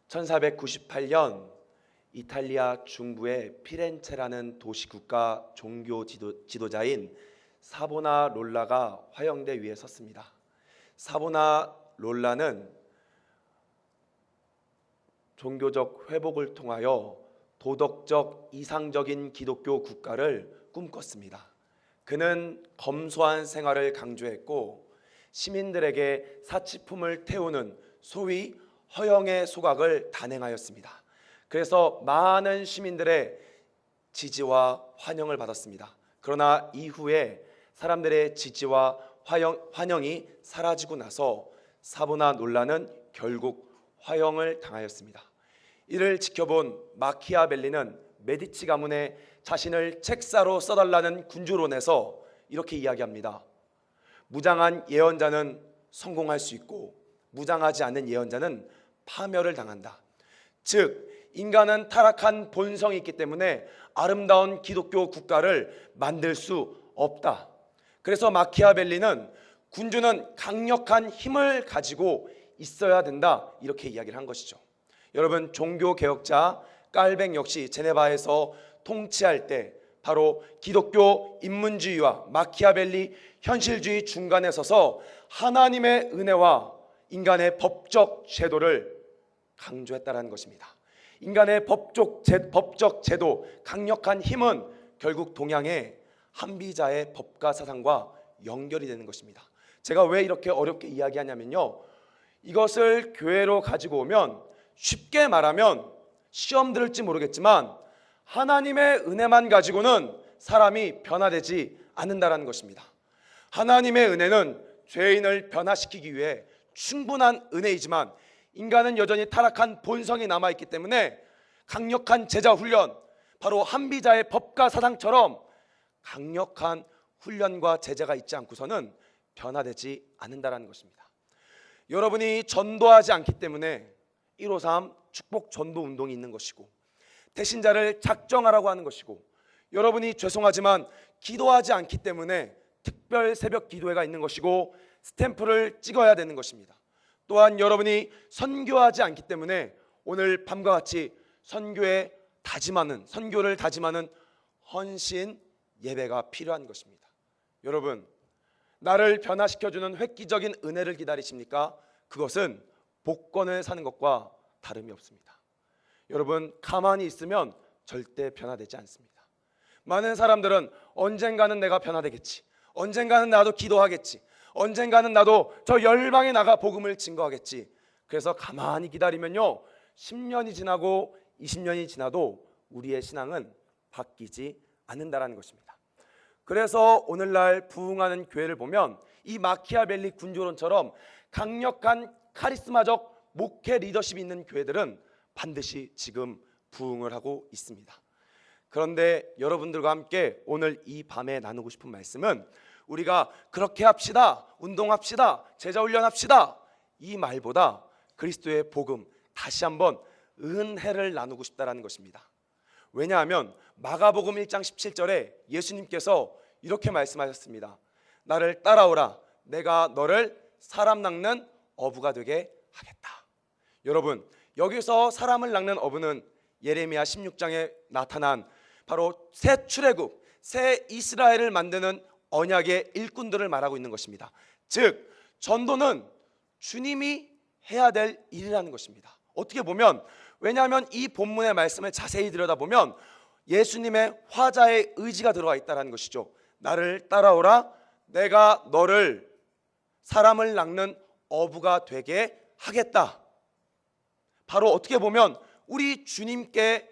1498년 이탈리아 중부의 피렌체라는 도시 국가 종교 지도자인 사보나롤라가 화영대 위에 섰습니다. 사보나롤라는 종교적 회복을 통하여 도덕적 이상적인 기독교 국가를 꿈꿨습니다. 그는 검소한 생활을 강조했고 시민들에게 사치품을 태우는 소위 허영의 소각을 단행하였습니다. 그래서 많은 시민들의 지지와 환영을 받았습니다. 그러나 이후에 사람들의 지지와 환영이 사라지고 나서 사보나롤라는 결국 화형을 당하였습니다. 이를 지켜본 마키아벨리는 메디치 가문에 자신을 책사로 써달라는 군주로 내서 이렇게 이야기합니다. 무장한 예언자는 성공할 수 있고 무장하지 않는 예언자는 파멸을 당한다. 즉 인간은 타락한 본성이 있기 때문에 아름다운 기독교 국가를 만들 수 없다. 그래서 마키아벨리는 군주는 강력한 힘을 가지고 있어야 된다, 이렇게 이야기를 한 것이죠. 여러분, 종교개혁자 깔뱅 역시 제네바에서 통치할 때 바로 기독교 인문주의와 마키아벨리 현실주의 중간에 서서 하나님의 은혜와 인간의 법적 제도를 강조했다는 것입니다. 인간의 법적 제도, 강력한 힘은 결국 동양의 한비자의 법과 사상과 연결이 되는 것입니다. 제가 왜 이렇게 어렵게 이야기하냐면요, 이것을 교회로 가지고 오면 쉽게 말하면 시험 들을지 모르겠지만 하나님의 은혜만 가지고는 사람이 변화되지 않는다는 것입니다. 하나님의 은혜는 죄인을 변화시키기 위해 충분한 은혜이지만 인간은 여전히 타락한 본성이 남아있기 때문에 강력한 제자 훈련, 바로 한비자의 법과 사상처럼 강력한 훈련과 제재가 있지 않고서는 변화되지 않는다는 것입니다. 여러분이 전도하지 않기 때문에 153 축복 전도 운동이 있는 것이고, 대신자를 작정하라고 하는 것이고, 여러분이 죄송하지만 기도하지 않기 때문에 특별 새벽 기도회가 있는 것이고 스탬프를 찍어야 되는 것입니다. 또한 여러분이 선교하지 않기 때문에 오늘 밤과 같이 선교를 다짐하는 헌신 예배가 필요한 것입니다. 여러분, 나를 변화시켜주는 획기적인 은혜를 기다리십니까? 그것은 복권을 사는 것과 다름이 없습니다. 여러분, 가만히 있으면 절대 변화되지 않습니다. 많은 사람들은 언젠가는 내가 변화되겠지, 언젠가는 나도 기도하겠지, 언젠가는 나도 저 열방에 나가 복음을 증거하겠지. 그래서 가만히 기다리면요, 10년이 지나고 20년이 지나도 우리의 신앙은 바뀌지 않는다는 것입니다. 그래서 오늘날 부흥하는 교회를 보면 이 마키아벨리 군주론처럼 강력한 카리스마적 목회 리더십이 있는 교회들은 반드시 지금 부흥을 하고 있습니다. 그런데 여러분들과 함께 오늘 이 밤에 나누고 싶은 말씀은 우리가 그렇게 합시다, 운동합시다, 제자훈련합시다, 이 말보다 그리스도의 복음, 다시 한번 은혜를 나누고 싶다는 것입니다. 왜냐하면 마가복음 1장 17절에 예수님께서 이렇게 말씀하셨습니다. 나를 따라오라, 내가 너를 사람 낚는 어부가 되게 하겠다. 여러분, 여기서 사람을 낚는 어부는 예레미야 16장에 나타난 바로 새 출애굽, 새 이스라엘을 만드는 언약의 일꾼들을 말하고 있는 것입니다. 즉 전도는 주님이 해야 될 일이라는 것입니다. 어떻게 보면, 왜냐하면 이 본문의 말씀을 자세히 들여다보면 예수님의 화자의 의지가 들어와 있다는 것이죠. 나를 따라오라, 내가 너를 사람을 낚는 어부가 되게 하겠다. 바로 어떻게 보면 우리 주님께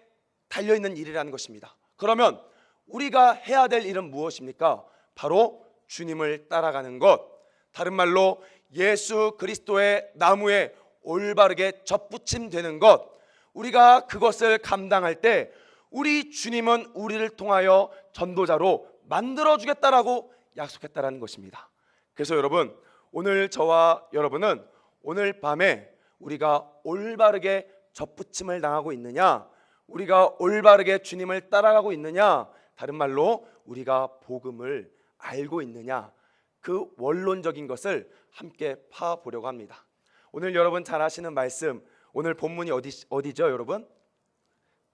달려있는 일이라는 것입니다. 그러면 우리가 해야 될 일은 무엇입니까? 바로 주님을 따라가는 것, 다른 말로 예수 그리스도의 나무에 올바르게 접붙임되는 것, 우리가 그것을 감당할 때 우리 주님은 우리를 통하여 전도자로 만들어주겠다라고 약속했다는 것입니다. 그래서 여러분, 오늘 저와 여러분은 오늘 밤에 우리가 올바르게 접붙임을 당하고 있느냐, 우리가 올바르게 주님을 따라가고 있느냐, 다른 말로 우리가 복음을 알고 있느냐, 그 원론적인 것을 함께 파보려고 합니다. 오늘 여러분 잘 아시는 말씀, 오늘 본문이 어디죠, 여러분?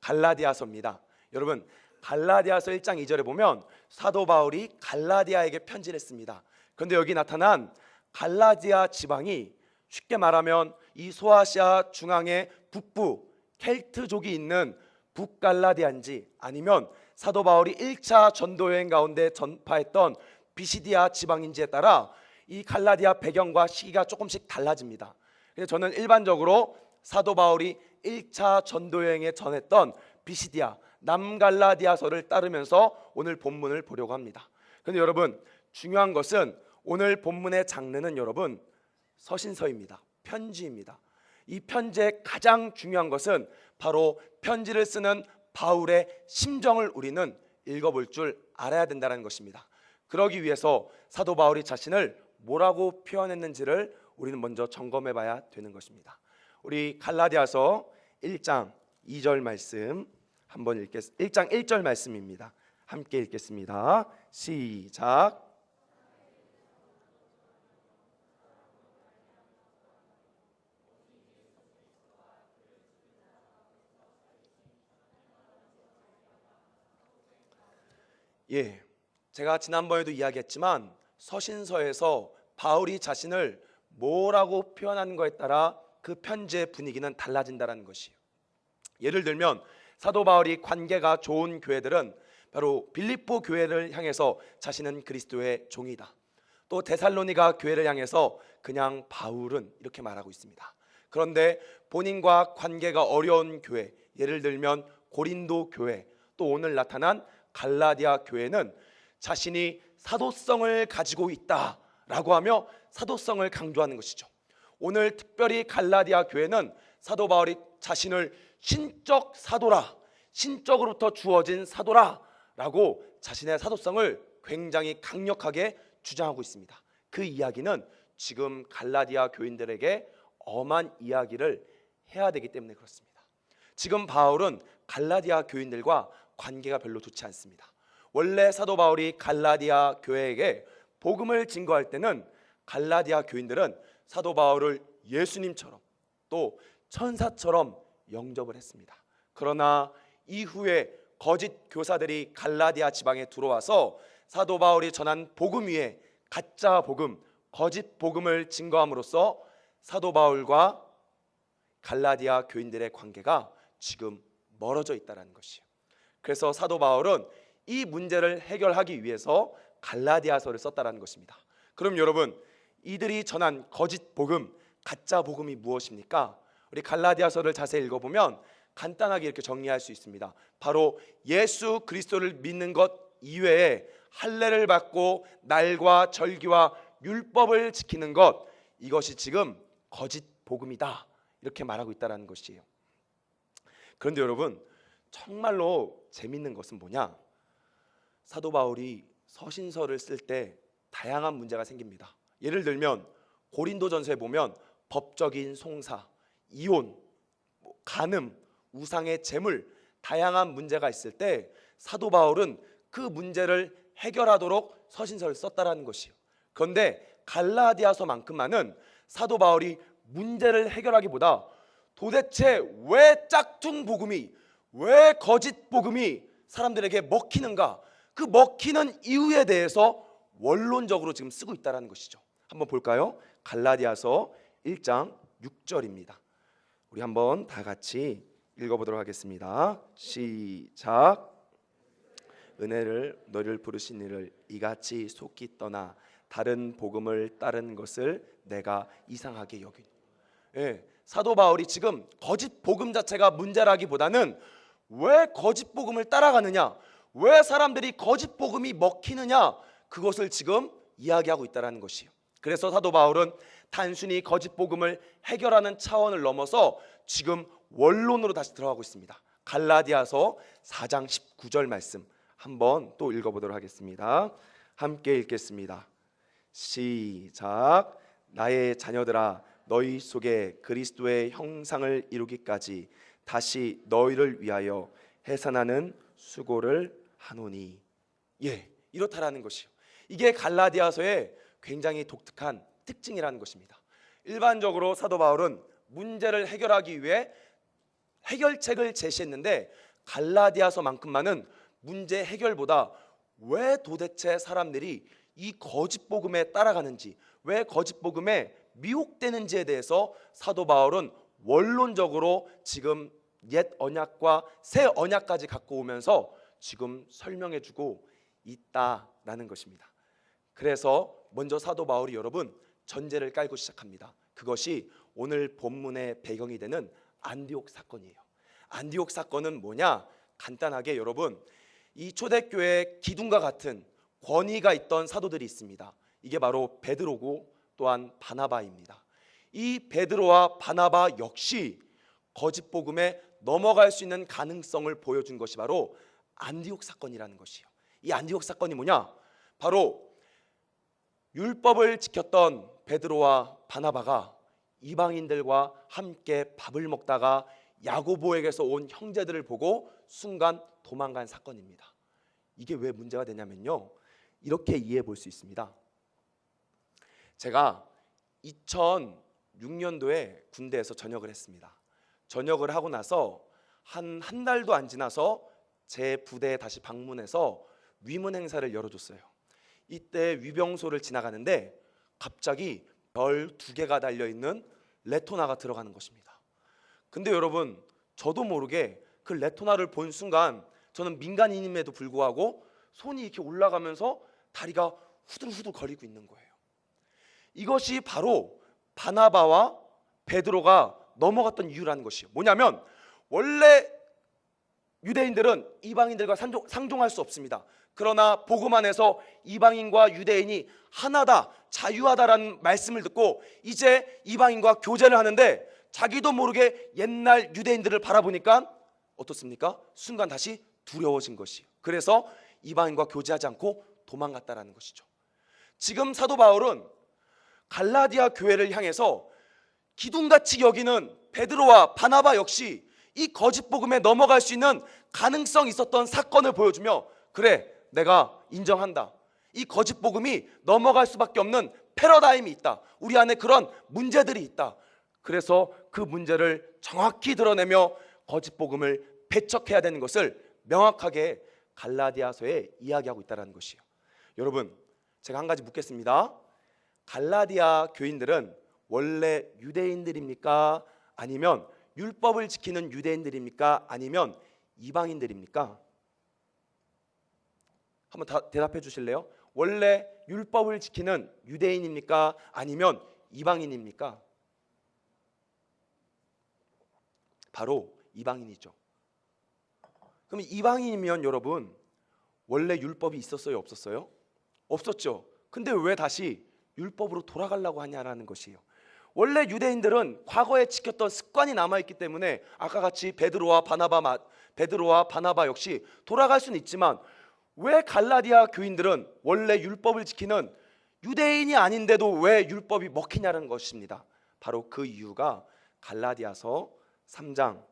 갈라디아서입니다. 여러분, 갈라디아서 1장 2절에 보면 사도 바울이 갈라디아에게 편지를 했습니다. 그런데 여기 나타난 갈라디아 지방이 쉽게 말하면 이 소아시아 중앙의 북부 켈트족이 있는 북갈라디아인지, 아니면 사도 바울이 1차 전도 여행 가운데 전파했던 비시디아 지방인지에 따라 이 갈라디아 배경과 시기가 조금씩 달라집니다. 그래서 저는 일반적으로 사도 바울이 1차 전도 여행에 전했던 비시디아 남갈라디아서를 따르면서 오늘 본문을 보려고 합니다. 그런데 여러분, 중요한 것은 오늘 본문의 장르는 여러분 서신서입니다. 편지입니다. 이 편지의 가장 중요한 것은 바로 편지를 쓰는 바울의 심정을 우리는 읽어볼 줄 알아야 된다는 것입니다. 그러기 위해서 사도 바울이 자신을 뭐라고 표현했는지를 우리는 먼저 점검해 봐야 되는 것입니다. 우리 갈라디아서 1장 2절 말씀 한번 1장 1절 말씀입니다. 함께 읽겠습니다. 시작. 예, 제가 지난번에도 이야기했지만 서신서에서 바울이 자신을 뭐라고 표현하는 것에 따라 그 편지의 분위기는 달라진다는 것이에요. 예를 들면 사도 바울이 관계가 좋은 교회들은 바로 빌립보 교회를 향해서 자신은 그리스도의 종이다. 또 데살로니가 교회를 향해서 그냥 바울은 이렇게 말하고 있습니다. 그런데 본인과 관계가 어려운 교회, 예를 들면 고린도 교회, 또 오늘 나타난 갈라디아 교회는 자신이 사도성을 가지고 있다라고 하며 사도성을 강조하는 것이죠. 오늘 특별히 갈라디아 교회는 사도 바울이 자신을 신적 사도라, 신적으로부터 주어진 사도라라고 자신의 사도성을 굉장히 강력하게 주장하고 있습니다. 그 이야기는 지금 갈라디아 교인들에게 엄한 이야기를 해야 되기 때문에 그렇습니다. 지금 바울은 갈라디아 교인들과 관계가 별로 좋지 않습니다. 원래 사도 바울이 갈라디아 교회에게 복음을 증거할 때는 갈라디아 교인들은 사도 바울을 예수님처럼 또 천사처럼 영접을 했습니다. 그러나 이후에 거짓 교사들이 갈라디아 지방에 들어와서 사도 바울이 전한 복음 위에 가짜 복음, 거짓 복음을 증거함으로써 사도 바울과 갈라디아 교인들의 관계가 지금 멀어져 있다는 것이에요. 그래서 사도 바울은 이 문제를 해결하기 위해서 갈라디아서를 썼다는 것입니다. 그럼 여러분, 이들이 전한 거짓 복음, 가짜 복음이 무엇입니까? 우리 갈라디아서를 자세히 읽어보면 간단하게 이렇게 정리할 수 있습니다. 바로 예수 그리스도를 믿는 것 이외에 할례를 받고 날과 절기와 율법을 지키는 것, 이것이 지금 거짓 복음이다, 이렇게 말하고 있다는 것이에요. 그런데 여러분, 정말로 재밌는 것은 뭐냐? 사도 바울이 서신서를 쓸 때 다양한 문제가 생깁니다. 예를 들면 고린도전서에 보면 법적인 송사, 이혼, 간음, 우상의 제물, 다양한 문제가 있을 때 사도 바울은 그 문제를 해결하도록 서신서를 썼다라는 것이에요. 그런데 갈라디아서만큼만은 사도 바울이 문제를 해결하기보다 도대체 왜 짝퉁 복음이, 왜 거짓 복음이 사람들에게 먹히는가, 그 먹히는 이유에 대해서 원론적으로 지금 쓰고 있다는 것이죠. 한번 볼까요? 갈라디아서 1장 6절입니다. 우리 한번 다 같이 읽어보도록 하겠습니다. 시작. 은혜를 너를 부르신 이를 이같이 속히 떠나 다른 복음을 따른 것을 내가 이상하게 여긴. 예, 사도 바울이 지금 거짓 복음 자체가 문제라기보다는 왜 거짓 복음을 따라가느냐, 왜 사람들이 거짓 복음이 먹히느냐, 그것을 지금 이야기하고 있다는 것이에요. 그래서 사도 바울은 단순히 거짓 복음을 해결하는 차원을 넘어서 지금 원론으로 다시 들어가고 있습니다. 갈라디아서 4장 19절 말씀 한번 또 읽어보도록 하겠습니다. 함께 읽겠습니다. 시작. 나의 자녀들아, 너희 속에 그리스도의 형상을 이루기까지 다시 너희를 위하여 해산하는 수고를 하노니. 예, 이렇다라는 것이요. 이게 갈라디아서의 굉장히 독특한 특징이라는 것입니다. 일반적으로 사도 바울은 문제를 해결하기 위해 해결책을 제시했는데 갈라디아서만큼만은 문제 해결보다 왜 도대체 사람들이 이 거짓 복음에 따라가는지, 왜 거짓 복음에 미혹되는지에 대해서 사도 바울은 원론적으로 지금 옛 언약과 새 언약까지 갖고 오면서 지금 설명해주고 있다라는 것입니다. 그래서 먼저 사도 바울이 여러분 전제를 깔고 시작합니다. 그것이 오늘 본문의 배경이 되는 안디옥 사건이에요. 안디옥 사건은 뭐냐? 간단하게 여러분, 이 초대교회에 기둥과 같은 권위가 있던 사도들이 있습니다. 이게 바로 베드로고 또한 바나바입니다. 이 베드로와 바나바 역시 거짓 복음에 넘어갈 수 있는 가능성을 보여준 것이 바로 안디옥 사건이라는 것이에요. 이 안디옥 사건이 뭐냐? 바로 율법을 지켰던 베드로와 바나바가 이방인들과 함께 밥을 먹다가 야고보에게서 온 형제들을 보고 순간 도망간 사건입니다. 이게 왜 문제가 되냐면요, 이렇게 이해해 볼 수 있습니다. 제가 2006년도에 군대에서 전역을 했습니다. 전역을 하고 나서 한 달도 안 지나서 제 부대에 다시 방문해서 위문 행사를 열어줬어요. 이때 위병소를 지나가는데 갑자기 별 2개가 달려있는 레토나가 들어가는 것입니다. 근데 여러분, 저도 모르게 그 레토나를 본 순간 저는 민간인임에도 불구하고 손이 이렇게 올라가면서 다리가 후들후들 거리고 있는 거예요. 이것이 바로 바나바와 베드로가 넘어갔던 이유라는 것이에요. 뭐냐면 원래 유대인들은 이방인들과 상종할 수 없습니다. 그러나 복음 안에서 이방인과 유대인이 하나다, 자유하다라는 말씀을 듣고 이제 이방인과 교제를 하는데 자기도 모르게 옛날 유대인들을 바라보니까 어떻습니까? 순간 다시 두려워진 것이에요. 그래서 이방인과 교제하지 않고 도망갔다라는 것이죠. 지금 사도 바울은 갈라디아 교회를 향해서 기둥같이 여기는 베드로와 바나바 역시 이 거짓 복음에 넘어갈 수 있는 가능성이 있었던 사건을 보여주며, 그래, 내가 인정한다. 이 거짓 복음이 넘어갈 수밖에 없는 패러다임이 있다. 우리 안에 그런 문제들이 있다. 그래서 그 문제를 정확히 드러내며 거짓 복음을 배척해야 되는 것을 명확하게 갈라디아서에 이야기하고 있다는 것이에요. 여러분, 제가 한 가지 묻겠습니다. 갈라디아 교인들은 원래 유대인들입니까? 아니면 율법을 지키는 유대인들입니까? 아니면 이방인들입니까? 한번 대답해 주실래요? 원래 율법을 지키는 유대인입니까? 아니면 이방인입니까? 바로 이방인이죠. 그럼 이방인이면 여러분 원래 율법이 있었어요? 없었어요? 없었죠. 근데 왜 다시 율법으로 돌아가려고 하냐라는 것이에요. 원래 유대인들은 과거에 지켰던 습관이 남아있기 때문에 아까 같이 베드로와 바나바 역시 돌아갈 수는 있지만 왜 갈라디아 교인들은 원래 율법을 지키는 유대인이 아닌데도 왜 율법이 먹히냐는 것입니다. 바로 그 이유가 갈라디아서 3장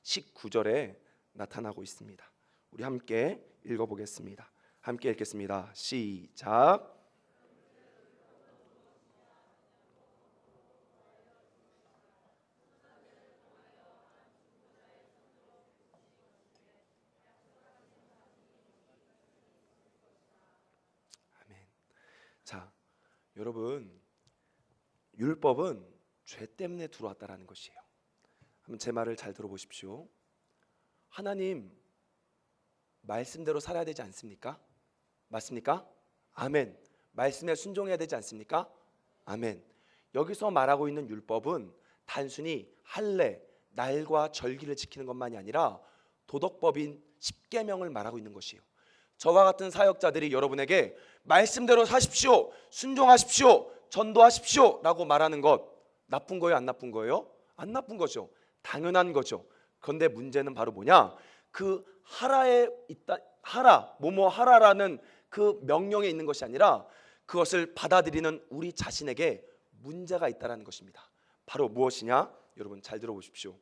19절에 나타나고 있습니다. 우리 함께 읽어보겠습니다. 함께 읽겠습니다. 시작. 자, 여러분, 율법은 죄 때문에 들어왔다라는 것이에요. 한번 제 말을 잘 들어보십시오. 하나님 말씀대로 살아야 되지 않습니까? 맞습니까? 아멘. 말씀에 순종해야 되지 않습니까? 아멘. 여기서 말하고 있는 율법은 단순히 할례, 날과 절기를 지키는 것만이 아니라 도덕법인 십계명을 말하고 있는 것이에요. 저와 같은 사역자들이 여러분에게 말씀대로 사십시오, 순종하십시오, 전도하십시오 라고 말하는 것 나쁜 거예요? 안 나쁜 거예요? 안 나쁜 거죠. 당연한 거죠. 그런데 문제는 바로 뭐냐? 그 하라에 있다, 뭐뭐 하라라는 그 명령에 있는 것이 아니라 그것을 받아들이는 우리 자신에게 문제가 있다는 것입니다. 바로 무엇이냐? 여러분 잘 들어보십시오.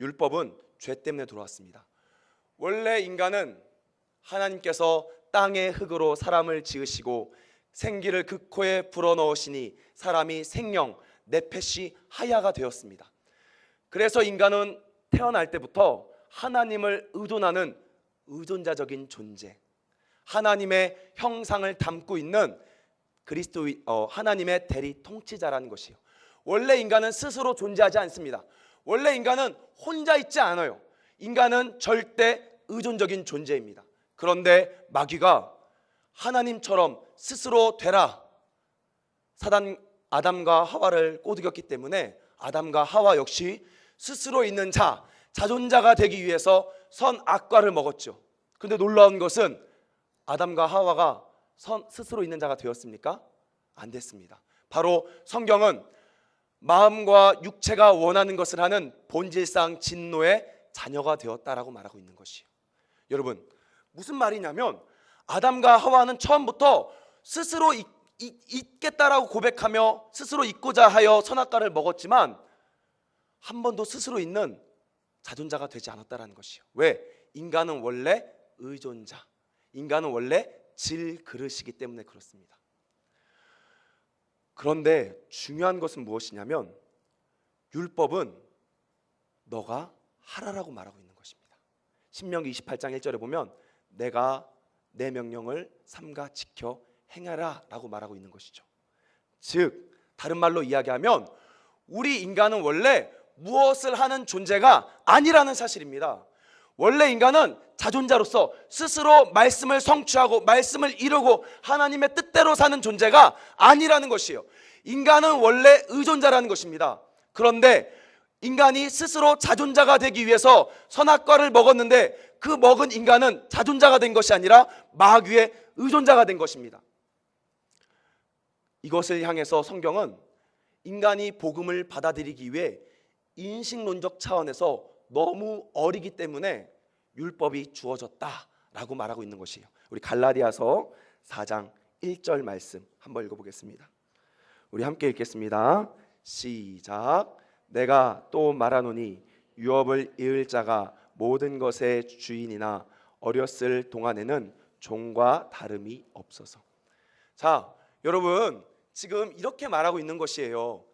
율법은 죄 때문에 들어왔습니다. 원래 인간은 하나님께서 땅의 흙으로 사람을 지으시고 생기를 그 코에 불어넣으시니 사람이 생명, 네펫이 하야가 되었습니다. 그래서 인간은 태어날 때부터 하나님을 의존하는 의존자적인 존재, 하나님의 형상을 담고 있는 하나님의 대리 통치자라는 것이에요. 원래 인간은 스스로 존재하지 않습니다. 원래 인간은 혼자 있지 않아요. 인간은 절대 의존적인 존재입니다. 그런데 마귀가 하나님처럼 스스로 되라, 아담과 하와를 꼬드겼기 때문에 아담과 하와 역시 스스로 있는 자존자가 되기 위해서 선악과를 먹었죠. 그런데 놀라운 것은 아담과 하와가 스스로 있는 자가 되었습니까? 안 됐습니다. 바로 성경은 마음과 육체가 원하는 것을 하는 본질상 진노의 자녀가 되었다라고 말하고 있는 것이에요. 여러분, 무슨 말이냐면 아담과 하와는 처음부터 스스로 있겠다라고 고백하며 스스로 있고자 하여 선악과를 먹었지만 한 번도 스스로 있는 자존자가 되지 않았다라는 것이에요. 왜? 인간은 원래 의존자, 인간은 원래 질그릇이기 때문에 그렇습니다. 그런데 중요한 것은 무엇이냐면 율법은 너가 하라라고 말하고 있는 것입니다. 신명기 28장 1절에 보면 내가 내 명령을 삼가 지켜 행하라 라고 말하고 있는 것이죠. 즉 다른 말로 이야기하면 우리 인간은 원래 무엇을 하는 존재가 아니라는 사실입니다. 원래 인간은 자존자로서 스스로 말씀을 성취하고 말씀을 이루고 하나님의 뜻대로 사는 존재가 아니라는 것이에요. 인간은 원래 의존자라는 것입니다. 그런데 인간이 스스로 자존자가 되기 위해서 선악과를 먹었는데 그 먹은 인간은 자존자가 된 것이 아니라 마귀의 의존자가 된 것입니다. 이것을 향해서 성경은 인간이 복음을 받아들이기 위해 인식론적 차원에서 너무 어리기 때문에 율법이 주어졌다라고 말하고 있는 것이에요. 우리 갈라디아서 4장 1절 말씀 한번 읽어보겠습니다. 우리 함께 읽겠습니다. 시작. 내가 또 말하노니 유업을 이을 자가 모든 것의 주인이나 어렸을 동안에는 종과 다름이 없어서. 자, 여러분 지금 이렇게 말하고 있는 것이에요.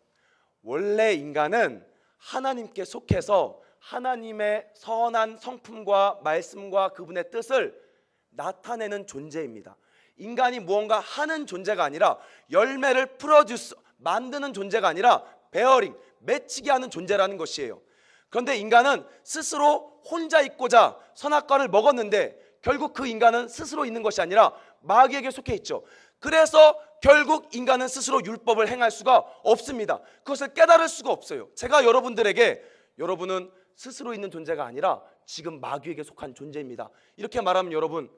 원래 인간은 하나님께 속해서 하나님의 선한 성품과 말씀과 그분의 뜻을 나타내는 존재입니다. 인간이 무언가 하는 존재가 아니라 열매를 만드는 존재가 아니라 베어링, 맺히게 하는 존재라는 것이에요. 그런데 인간은 스스로 혼자 있고자 선악과를 먹었는데 결국 그 인간은 스스로 있는 것이 아니라 마귀에게 속해 있죠. 그래서 결국 인간은 스스로 율법을 행할 수가 없습니다. 그것을 깨달을 수가 없어요. 제가 여러분은 스스로 있는 존재가 아니라 지금 마귀에게 속한 존재입니다, 이렇게 말하면 여러분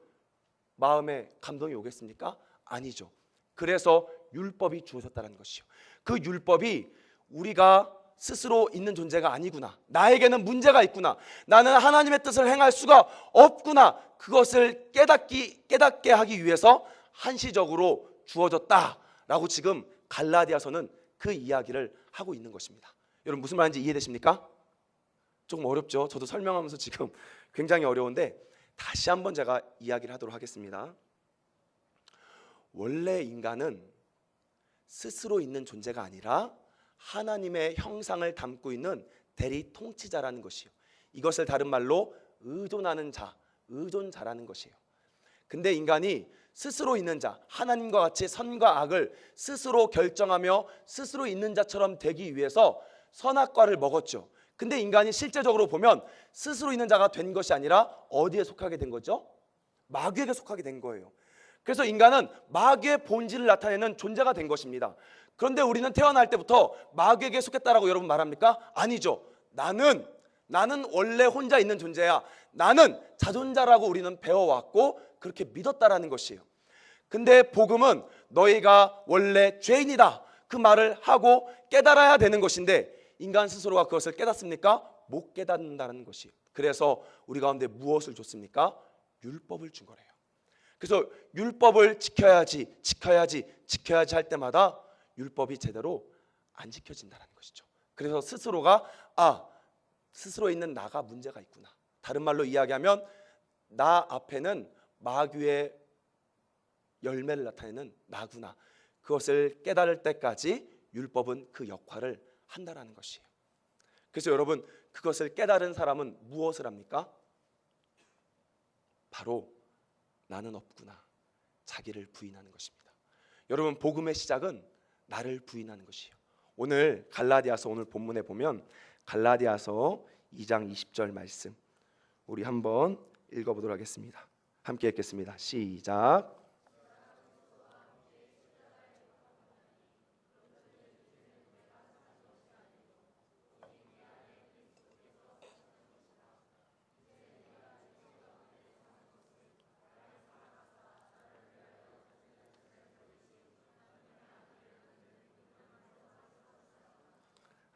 마음에 감동이 오겠습니까? 아니죠. 그래서 율법이 주어졌다는 것이요. 그 율법이 우리가 스스로 있는 존재가 아니구나, 나에게는 문제가 있구나, 나는 하나님의 뜻을 행할 수가 없구나, 그것을 깨닫게 하기 위해서 한시적으로 주어졌다라고 지금 갈라디아서는 그 이야기를 하고 있는 것입니다. 여러분 무슨 말인지 이해되십니까? 조금 어렵죠? 저도 설명하면서 지금 굉장히 어려운데 다시 한번 제가 이야기를 하도록 하겠습니다. 원래 인간은 스스로 있는 존재가 아니라 하나님의 형상을 담고 있는 대리 통치자라는 것이요. 이것을 다른 말로 의존하는 자, 의존자라는 것이에요. 근데 인간이 스스로 있는 자, 하나님과 같이 선과 악을 스스로 결정하며 스스로 있는 자처럼 되기 위해서 선악과를 먹었죠. 근데 인간이 실제적으로 보면 스스로 있는 자가 된 것이 아니라 어디에 속하게 된 거죠? 마귀에게 속하게 된 거예요. 그래서 인간은 마귀의 본질을 나타내는 존재가 된 것입니다. 그런데 우리는 태어날 때부터 마귀에게 속했다라고 여러분 말합니까? 아니죠. 나는 원래 혼자 있는 존재야. 나는 자존자라고 우리는 배워왔고 그렇게 믿었다라는 것이에요. 근데 복음은 너희가 원래 죄인이다, 그 말을 하고 깨달아야 되는 것인데 인간 스스로가 그것을 깨닫습니까? 못 깨닫는다는 것이에요. 그래서 우리 가운데 무엇을 줬습니까? 율법을 준 거래요. 그래서 율법을 지켜야지 할 때마다 율법이 제대로 안 지켜진다는 것이죠. 그래서 스스로 있는 나가 문제가 있구나, 다른 말로 이야기하면 나 앞에는 마귀의 열매를 나타내는 나구나, 그것을 깨달을 때까지 율법은 그 역할을 한다라는 것이에요. 그래서 여러분, 그것을 깨달은 사람은 무엇을 합니까? 바로 나는 없구나, 자기를 부인하는 것입니다. 여러분, 복음의 시작은 나를 부인하는 것이에요. 오늘 갈라디아서, 오늘 본문에 보면 갈라디아서 2장 20절 말씀 우리 한번 읽어보도록 하겠습니다. 함께 읽겠습니다. 시작.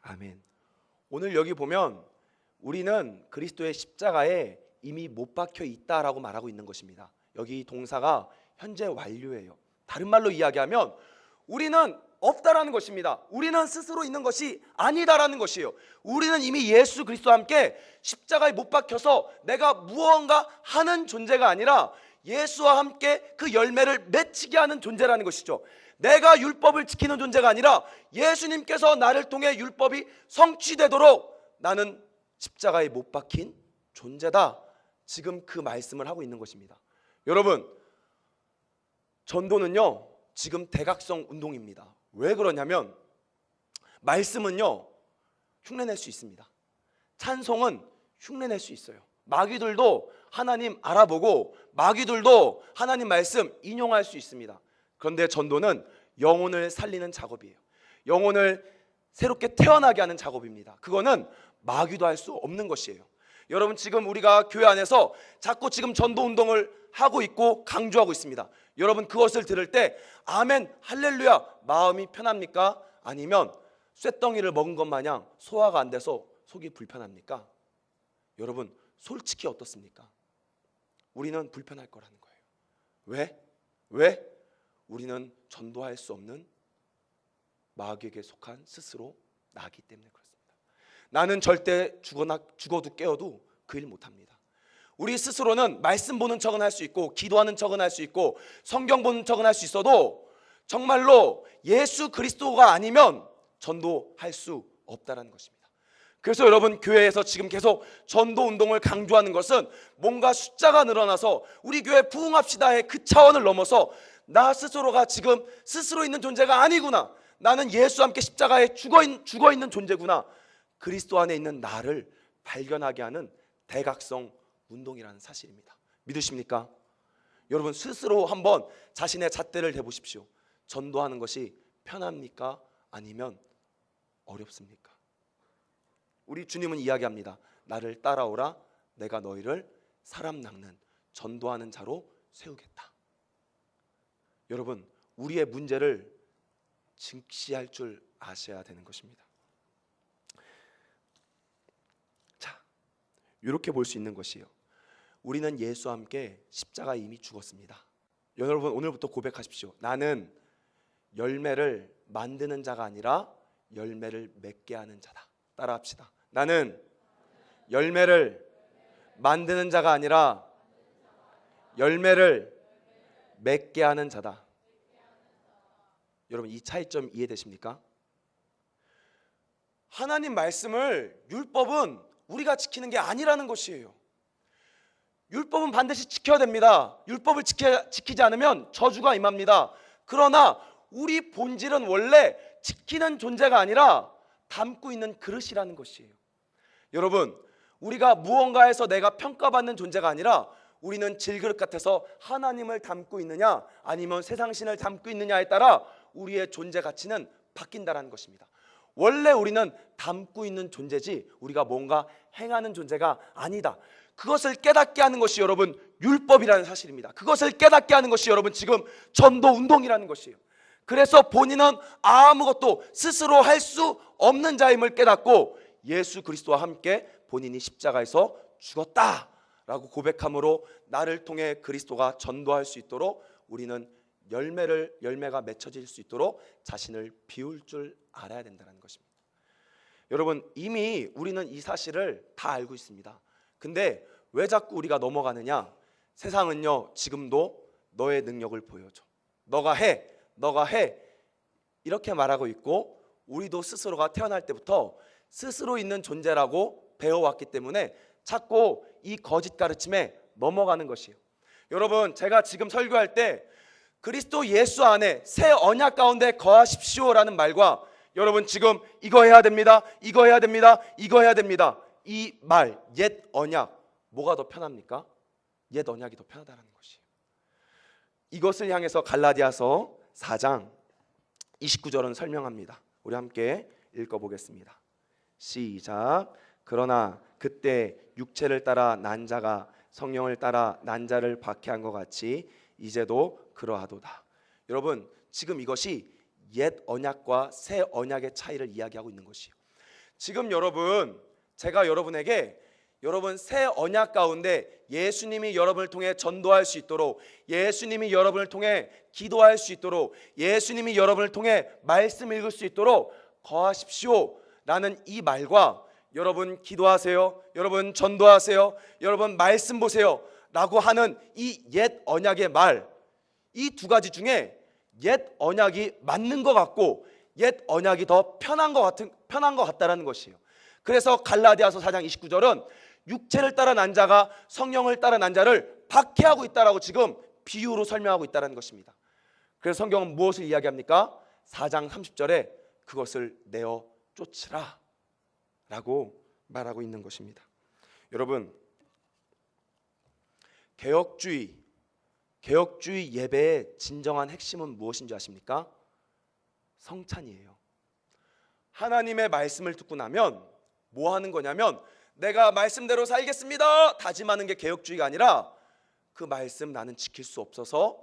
아멘. 오늘 여기 보면 우리는 그리스도의 십자가에 이미 못 박혀 있다라고 말하고 있는 것입니다. 여기 동사가 현재 완료예요. 다른 말로 이야기하면 우리는 없다라는 것입니다. 우리는 스스로 있는 것이 아니다라는 것이에요. 우리는 이미 예수 그리스도와 함께 십자가에 못 박혀서 내가 무언가 하는 존재가 아니라 예수와 함께 그 열매를 맺히게 하는 존재라는 것이죠. 내가 율법을 지키는 존재가 아니라 예수님께서 나를 통해 율법이 성취되도록 나는 십자가에 못 박힌 존재다. 지금 그 말씀을 하고 있는 것입니다. 여러분, 전도는요 지금 대각성 운동입니다. 왜 그러냐면 말씀은요 흉내낼 수 있습니다. 찬송은 흉내낼 수 있어요. 마귀들도 하나님 알아보고 마귀들도 하나님 말씀 인용할 수 있습니다. 그런데 전도는 영혼을 살리는 작업이에요. 영혼을 새롭게 태어나게 하는 작업입니다. 그거는 마귀도 할 수 없는 것이에요. 여러분, 지금 우리가 교회 안에서 자꾸 지금 전도 운동을 하고 있고 강조하고 있습니다. 여러분, 그것을 들을 때 아멘 할렐루야 마음이 편합니까? 아니면 쇳덩이를 먹은 것 마냥 소화가 안 돼서 속이 불편합니까? 여러분, 솔직히 어떻습니까? 우리는 불편할 거라는 거예요. 왜? 우리는 전도할 수 없는 마귀에게 속한 스스로 나기 때문에 그렇습니다. 나는 절대 죽어도 깨어도 그 일 못합니다. 우리 스스로는 말씀 보는 척은 할 수 있고 기도하는 척은 할 수 있고 성경 보는 척은 할 수 있어도 정말로 예수 그리스도가 아니면 전도할 수 없다는 것입니다. 그래서 여러분, 교회에서 지금 계속 전도 운동을 강조하는 것은 뭔가 숫자가 늘어나서 우리 교회 부흥합시다의 그 차원을 넘어서 나 스스로가 지금 스스로 있는 존재가 아니구나, 나는 예수와 함께 십자가에 죽어있는 존재구나, 그리스도 안에 있는 나를 발견하게 하는 대각성 운동이라는 사실입니다. 믿으십니까? 여러분, 스스로 한번 자신의 잣대를 대보십시오. 전도하는 것이 편합니까? 아니면 어렵습니까? 우리 주님은 이야기합니다. 나를 따라오라, 내가 너희를 사람 낚는 전도하는 자로 세우겠다. 여러분, 우리의 문제를 직시할 줄 아셔야 되는 것입니다. 자, 이렇게 볼 수 있는 것이에요. 우리는 예수와 함께 십자가에 이미 죽었습니다. 여러분, 오늘부터 고백하십시오. 나는 열매를 만드는 자가 아니라 열매를 맺게 하는 자다. 따라합시다. 나는 열매를 만드는 자가 아니라 열매를 맺게 하는 자다. 여러분, 이 차이점 이해되십니까? 하나님 말씀을, 율법은 우리가 지키는 게 아니라는 것이에요. 율법은 반드시 지켜야 됩니다. 율법을 지키지 않으면 저주가 임합니다. 그러나 우리 본질은 원래 지키는 존재가 아니라 담고 있는 그릇이라는 것이에요. 여러분, 우리가 무언가에서 내가 평가받는 존재가 아니라 우리는 질그릇 같아서 하나님을 담고 있느냐 아니면 세상신을 담고 있느냐에 따라 우리의 존재 가치는 바뀐다는 것입니다. 원래 우리는 담고 있는 존재지 우리가 뭔가 행하는 존재가 아니다. 그것을 깨닫게 하는 것이 여러분 율법이라는 사실입니다. 그것을 깨닫게 하는 것이 여러분 지금 전도 운동이라는 것이에요. 그래서 본인은 아무것도 스스로 할 수 없는 자임을 깨닫고 예수 그리스도와 함께 본인이 십자가에서 죽었다라고 고백함으로 나를 통해 그리스도가 전도할 수 있도록 우리는 열매가 맺혀질 수 있도록 자신을 비울 줄 알아야 된다는 것입니다. 여러분, 이미 우리는 이 사실을 다 알고 있습니다. 근데 왜 자꾸 우리가 넘어가느냐? 세상은요 지금도 너의 능력을 보여줘, 너가 해 이렇게 말하고 있고, 우리도 스스로가 태어날 때부터 스스로 있는 존재라고 배워왔기 때문에 자꾸 이 거짓 가르침에 넘어가는 것이에요. 여러분, 제가 지금 설교할 때 그리스도 예수 안에 새 언약 가운데 거하십시오라는 말과 여러분 지금 이거 해야 됩니다, 이거 해야 됩니다, 이거 해야 됩니다, 이 말, 옛 언약, 뭐가 더 편합니까? 옛 언약이 더 편하다는 것이에요. 이것을 향해서 갈라디아서 4장 29절은 설명합니다. 우리 함께 읽어보겠습니다. 시작. 그러나 그때 육체를 따라 난 자가 성령을 따라 난 자를 박해한 것 같이 이제도 그러하도다. 여러분, 지금 이것이 옛 언약과 새 언약의 차이를 이야기하고 있는 것이에요. 지금 여러분, 제가 여러분에게 여러분 새 언약 가운데 예수님이 여러분을 통해 전도할 수 있도록, 예수님이 여러분을 통해 기도할 수 있도록, 예수님이 여러분을 통해 말씀 읽을 수 있도록 거하십시오 라는 이 말과 여러분 기도하세요, 여러분 전도하세요, 여러분 말씀 보세요 라고 하는 이 옛 언약의 말, 이 두 가지 중에 옛 언약이 맞는 것 같고 옛 언약이 더 편한 것 같다라는 것이에요. 그래서 갈라디아서 4장 29절은 육체를 따라 난 자가 성령을 따라 난 자를 박해하고 있다라고 지금 비유로 설명하고 있다는 것입니다. 그래서 성경은 무엇을 이야기합니까? 4장 30절에 그것을 내어 쫓으라 라고 말하고 있는 것입니다. 여러분, 개혁주의 예배의 진정한 핵심은 무엇인지 아십니까? 성찬이에요. 하나님의 말씀을 듣고 나면 뭐 하는 거냐면 내가 말씀대로 살겠습니다 다짐하는 게 개혁주의가 아니라 그 말씀 나는 지킬 수 없어서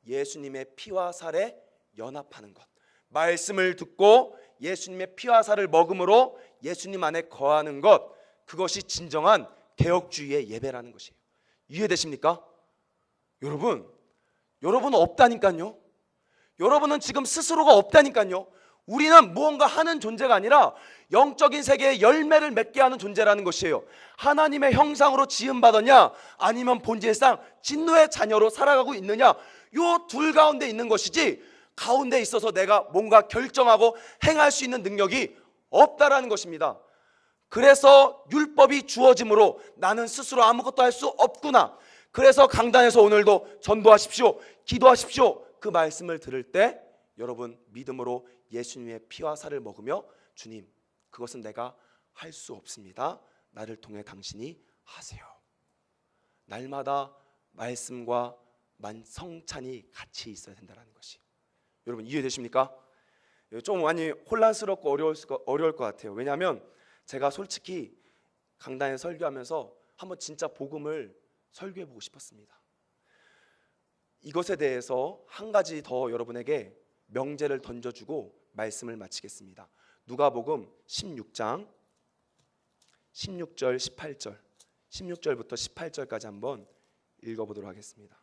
예수님의 피와 살에 연합하는 것, 말씀을 듣고 예수님의 피와 살을 먹음으로 예수님 안에 거하는 것, 그것이 진정한 개혁주의의 예배라는 것이에요. 이해되십니까? 여러분은 없다니까요. 여러분은 지금 스스로가 없다니까요. 우리는 무언가 하는 존재가 아니라 영적인 세계의 열매를 맺게 하는 존재라는 것이에요. 하나님의 형상으로 지음받았냐 아니면 본질상 진노의 자녀로 살아가고 있느냐, 요 둘 가운데 있는 것이지 가운데 있어서 내가 뭔가 결정하고 행할 수 있는 능력이 없다라는 것입니다. 그래서 율법이 주어짐으로 나는 스스로 아무것도 할 수 없구나. 그래서 강단에서 오늘도 전도하십시오, 기도하십시오 그 말씀을 들을 때 여러분 믿음으로 예수님의 피와 살을 먹으며 주님, 그것은 내가 할 수 없습니다, 나를 통해 당신이 하세요. 날마다 말씀과 성찬이 같이 있어야 된다는 것이, 여러분 이해되십니까? 좀 많이 혼란스럽고 어려울 것 같아요. 왜냐하면 제가 솔직히 강단에 설교하면서 한번 진짜 복음을 설교해보고 싶었습니다. 이것에 대해서 한 가지 더 여러분에게 명제를 던져주고 말씀을 마치겠습니다. 누가복음 16장 16절 18절 16절부터 18절까지 한번 읽어보도록 하겠습니다.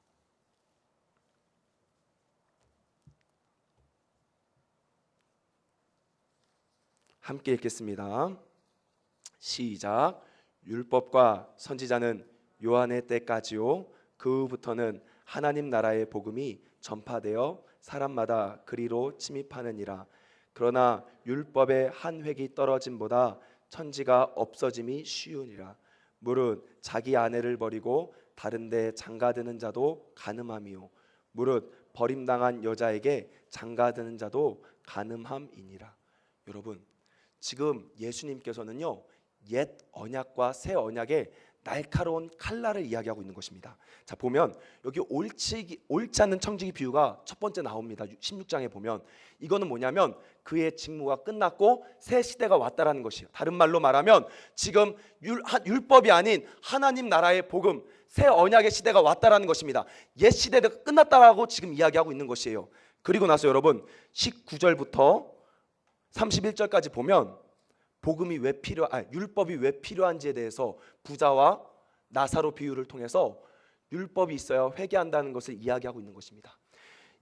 함께 읽겠습니다. 시작. 율법과 선지자는 요한의 때까지요 그 후부터는 하나님 나라의 복음이 전파되어 사람마다 그리로 침입하느니라. 그러나 율법의 한 획이 떨어짐보다 천지가 없어짐이 쉬우니라. 무릇 자기 아내를 버리고 다른 데 장가드는 자도 간음함이요 무릇 버림당한 여자에게 장가드는 자도 간음함이니라. 여러분, 지금 예수님께서는요 옛 언약과 새 언약의 날카로운 칼날을 이야기하고 있는 것입니다. 자, 보면 여기 옳지 않는 청지기 비유가 첫 번째 나옵니다. 16장에 보면 이거는 뭐냐면 그의 직무가 끝났고 새 시대가 왔다라는 것이에요. 다른 말로 말하면 지금 율법이 아닌 하나님 나라의 복음, 새 언약의 시대가 왔다라는 것입니다. 옛 시대가 끝났다라고 지금 이야기하고 있는 것이에요. 그리고 나서 여러분 19절부터 31절까지 보면 율법이 왜 필요한지에 대해서 부자와 나사로 비유를 통해서 율법이 있어야 회개한다는 것을 이야기하고 있는 것입니다.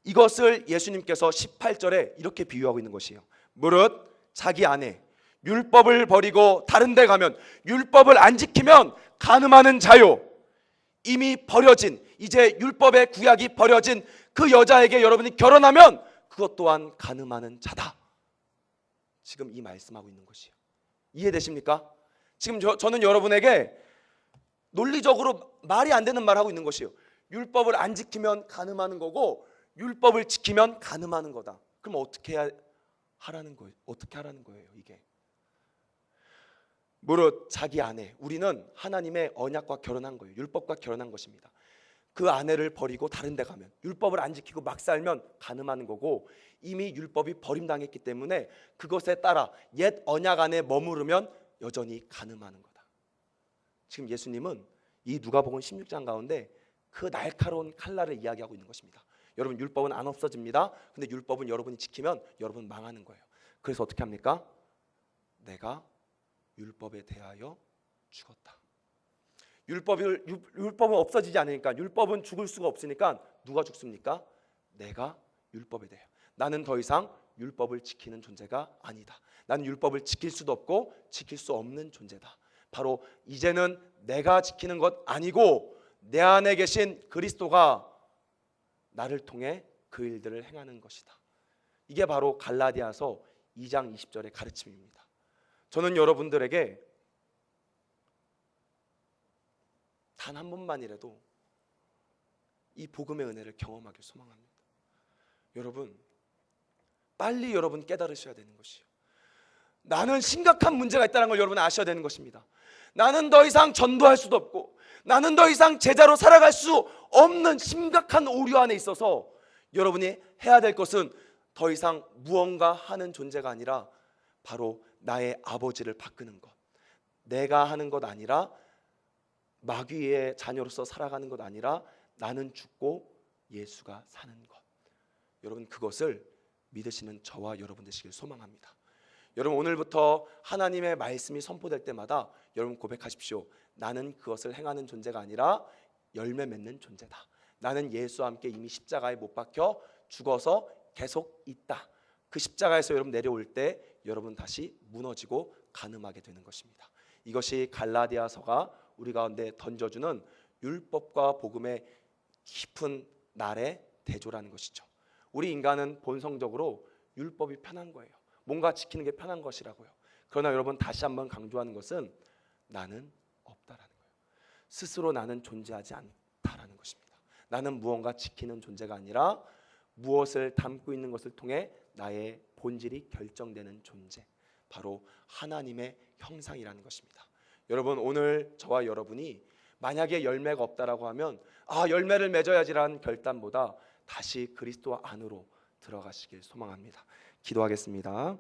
이것을 예수님께서 18절에 이렇게 비유하고 있는 것이에요. 무릇 자기 아내 율법을 버리고 다른 데 가면, 율법을 안 지키면 간음하는 자요, 이미 버려진, 이제 율법의 구약이 버려진 그 여자에게 여러분이 결혼하면 그것 또한 간음하는 자다. 지금 이 말씀하고 있는 것이에요. 이해되십니까? 지금 저는 여러분에게 논리적으로 말이 안 되는 말 하고 있는 것이에요. 율법을 안 지키면 간음하는 거고 율법을 지키면 간음하는 거다. 그럼 어떻게 하라는 거예요? 어떻게 하라는 거예요, 이게? 무릇 자기 아내, 우리는 하나님의 언약과 결혼한 거예요. 율법과 결혼한 것입니다. 그 아내를 버리고 다른 데 가면, 율법을 안 지키고 막 살면 간음하는 거고, 이미 율법이 버림당했기 때문에 그것에 따라 옛 언약 안에 머무르면 여전히 간음하는 거다. 지금 예수님은 이 누가복음 16장 가운데 그 날카로운 칼날을 이야기하고 있는 것입니다. 여러분, 율법은 안 없어집니다. 근데 율법은 여러분이 지키면 여러분 망하는 거예요. 그래서 어떻게 합니까? 내가 율법에 대하여 죽었다. 율법은 없어지지 않으니까, 율법은 죽을 수가 없으니까 누가 죽습니까? 내가 율법에 대해, 나는 더 이상 율법을 지키는 존재가 아니다. 나는 율법을 지킬 수도 없고 지킬 수 없는 존재다. 바로 이제는 내가 지키는 것 아니고 내 안에 계신 그리스도가 나를 통해 그 일들을 행하는 것이다. 이게 바로 갈라디아서 2장 20절의 가르침입니다. 저는 여러분들에게 단 한 번만이라도 이 복음의 은혜를 경험하길 소망합니다. 여러분, 빨리 여러분 깨달으셔야 되는 것이에요. 나는 심각한 문제가 있다는 걸 여러분 아셔야 되는 것입니다. 나는 더 이상 전도할 수도 없고 나는 더 이상 제자로 살아갈 수 없는 심각한 오류 안에 있어서 여러분이 해야 될 것은 더 이상 무언가 하는 존재가 아니라 바로 나의 아버지를 바꾸는 것, 내가 하는 것 아니라 마귀의 자녀로서 살아가는 것 아니라 나는 죽고 예수가 사는 것. 여러분, 그것을 믿으시는 저와 여러분 되시길 소망합니다. 여러분, 오늘부터 하나님의 말씀이 선포될 때마다 여러분 고백하십시오. 나는 그것을 행하는 존재가 아니라 열매 맺는 존재다. 나는 예수와 함께 이미 십자가에 못 박혀 죽어서 계속 있다. 그 십자가에서 여러분 내려올 때 여러분 다시 무너지고 간음하게 되는 것입니다. 이것이 갈라디아서가 우리 가운데 던져주는 율법과 복음의 깊은 날의 대조라는 것이죠. 우리 인간은 본성적으로 율법이 편한 거예요. 뭔가 지키는 게 편한 것이라고요. 그러나 여러분, 다시 한번 강조하는 것은 나는 없다라는 거예요. 스스로 나는 존재하지 않다라는 것입니다. 나는 무언가 지키는 존재가 아니라 무엇을 담고 있는 것을 통해 나의 본질이 결정되는 존재, 바로 하나님의 형상이라는 것입니다. 여러분, 오늘 저와 여러분이 만약에 열매가 없다라고 하면 열매를 맺어야지라는 결단보다 다시 그리스도 안으로 들어가시길 소망합니다. 기도하겠습니다.